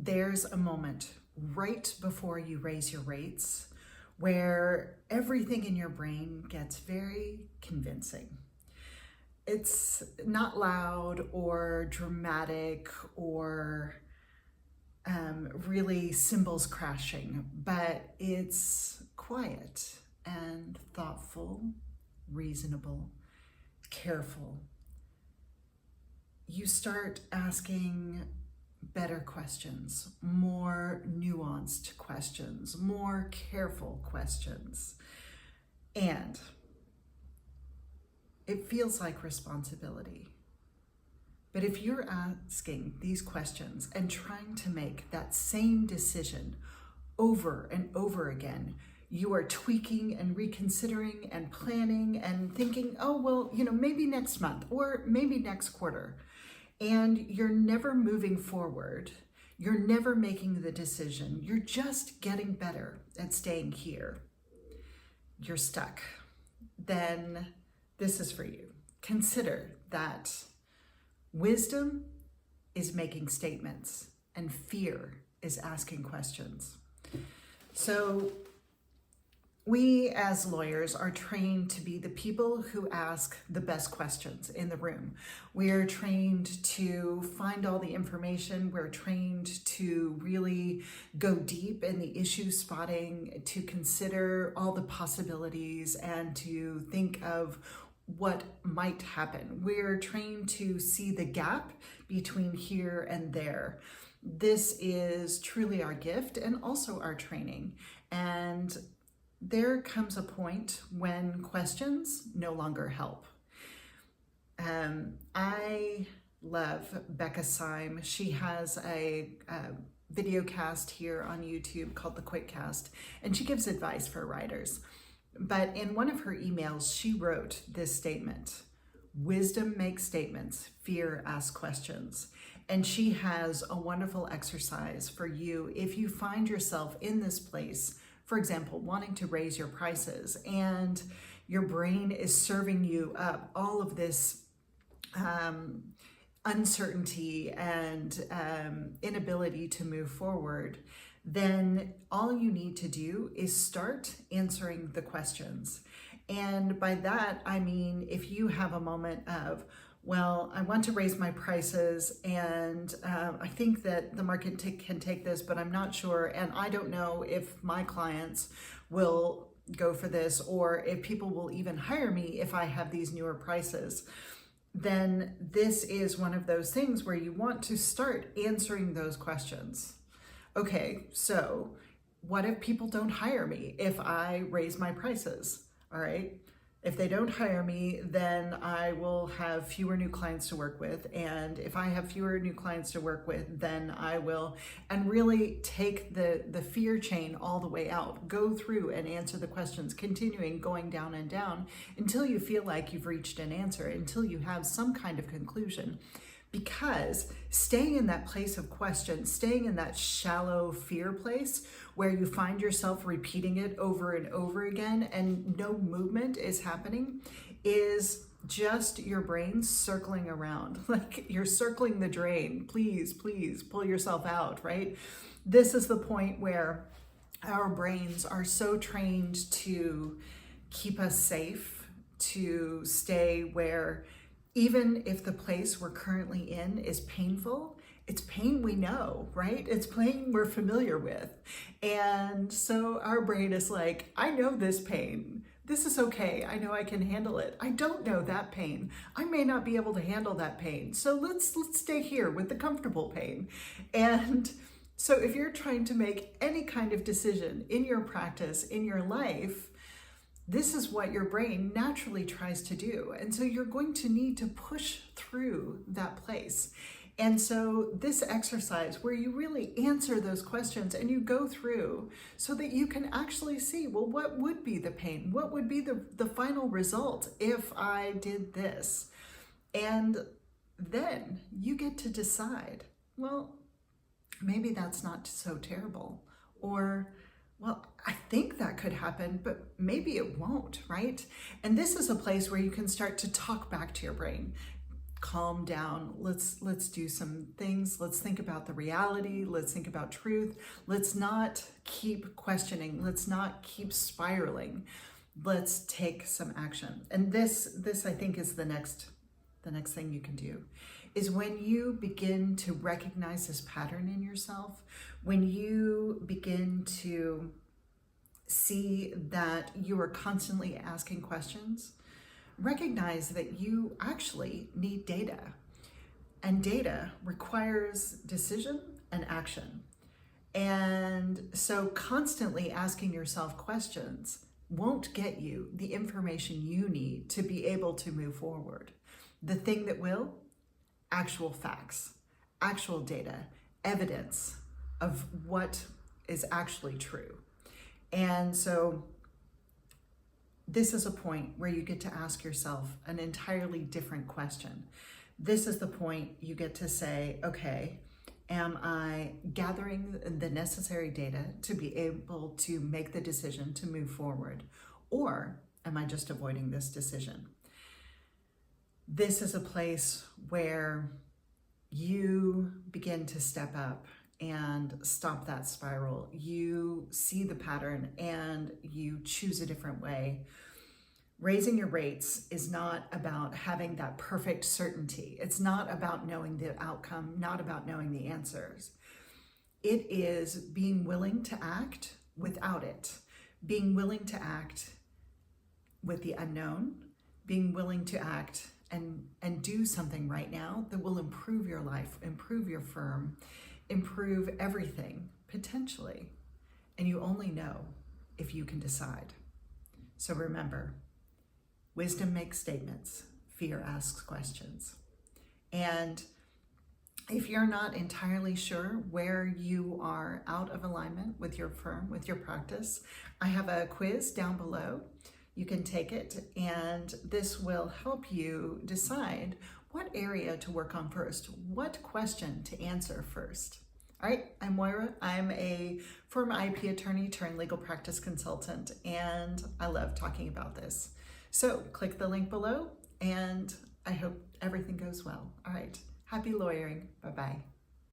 there's a moment right before you raise your rates where everything in your brain gets very convincing. It's not loud or dramatic or really cymbals crashing, but it's quiet and thoughtful, reasonable, careful. You start asking better questions, more nuanced questions, more careful questions. And it feels like responsibility. But if you're asking these questions and trying to make that same decision over and over again, you are tweaking and reconsidering and planning and thinking, oh, well, maybe next month or maybe next quarter. And you're never moving forward. You're never making the decision. You're just getting better at staying here. You're stuck. Then this is for you. Consider that wisdom is making statements and fear is asking questions. So we as lawyers are trained to be the people who ask the best questions in the room. We are trained to find all the information. We're trained to really go deep in the issue spotting, to consider all the possibilities and to think of what might happen. We're trained to see the gap between here and there. This is truly our gift and also our training. And there comes a point when questions no longer help. I love Becca Syme. She has a video cast here on YouTube called The Quick Cast, and she gives advice for writers. But in one of her emails, she wrote this statement: wisdom makes statements, fear asks questions. And she has a wonderful exercise for you if you find yourself in this place, for example, wanting to raise your prices and your brain is serving you up all of this uncertainty and inability to move forward. Then all you need to do is start answering the questions. And by that, I mean, if you have a moment of, well, I want to raise my prices and I think that the market can take this, but I'm not sure. And I don't know if my clients will go for this or if people will even hire me if I have these newer prices. Then this is one of those things where you want to start answering those questions. Okay, so what if people don't hire me if I raise my prices? All right. If they don't hire me, then I will have fewer new clients to work with. And if I have fewer new clients to work with, then I will, and really take the fear chain all the way out, go through and answer the questions, continuing going down and down until you feel like you've reached an answer, until you have some kind of conclusion. Because staying in that place of question, staying in that shallow fear place where you find yourself repeating it over and over again and no movement is happening, is just your brain circling around. Like you're circling the drain. Please, please pull yourself out, right? This is the point where our brains are so trained to keep us safe, to stay where even if the place we're currently in is painful, it's pain we know, right? It's pain we're familiar with. And so our brain is like, I know this pain. This is okay. I know I can handle it. I don't know that pain. I may not be able to handle that pain. So let's stay here with the comfortable pain. And so if you're trying to make any kind of decision in your practice, in your life, this is what your brain naturally tries to do. And so you're going to need to push through that place. And so this exercise where you really answer those questions and you go through so that you can actually see, well, what would be the pain? What would be the final result if I did this? And then you get to decide, well, maybe that's not so terrible. Or, well, I think that could happen, but maybe it won't, right? And this is a place where you can start to talk back to your brain. calm down. Let's do some things. Let's think about the reality. Let's think about truth. Let's not keep questioning. Let's not keep spiraling. Let's take some action. And this I think is the next thing you can do, is when you begin to recognize this pattern in yourself, when you begin to see that you are constantly asking questions, recognize that you actually need data. And data requires decision and action. And so constantly asking yourself questions won't get you the information you need to be able to move forward. The thing that will, actual facts, actual data, evidence of what is actually true. And so this is a point where you get to ask yourself an entirely different question. This is the point you get to say, okay, am I gathering the necessary data to be able to make the decision to move forward? Or am I just avoiding this decision? This is a place where you begin to step up and stop that spiral. You see the pattern and you choose a different way. Raising your rates is not about having that perfect certainty. It's not about knowing the outcome, not about knowing the answers. It is being willing to act without it, being willing to act with the unknown, being willing to act and do something right now that will improve your life, improve your firm, improve everything, potentially. And you only know if you can decide. So remember, wisdom makes statements, fear asks questions. And if you're not entirely sure where you are out of alignment with your firm, with your practice, I have a quiz down below. You can take it, and this will help you decide what area to work on first, what question to answer first. All right, I'm Moira. I'm a former IP attorney turned legal practice consultant, and I love talking about this. So click the link below, and I hope everything goes well. All right, happy lawyering. Bye-bye.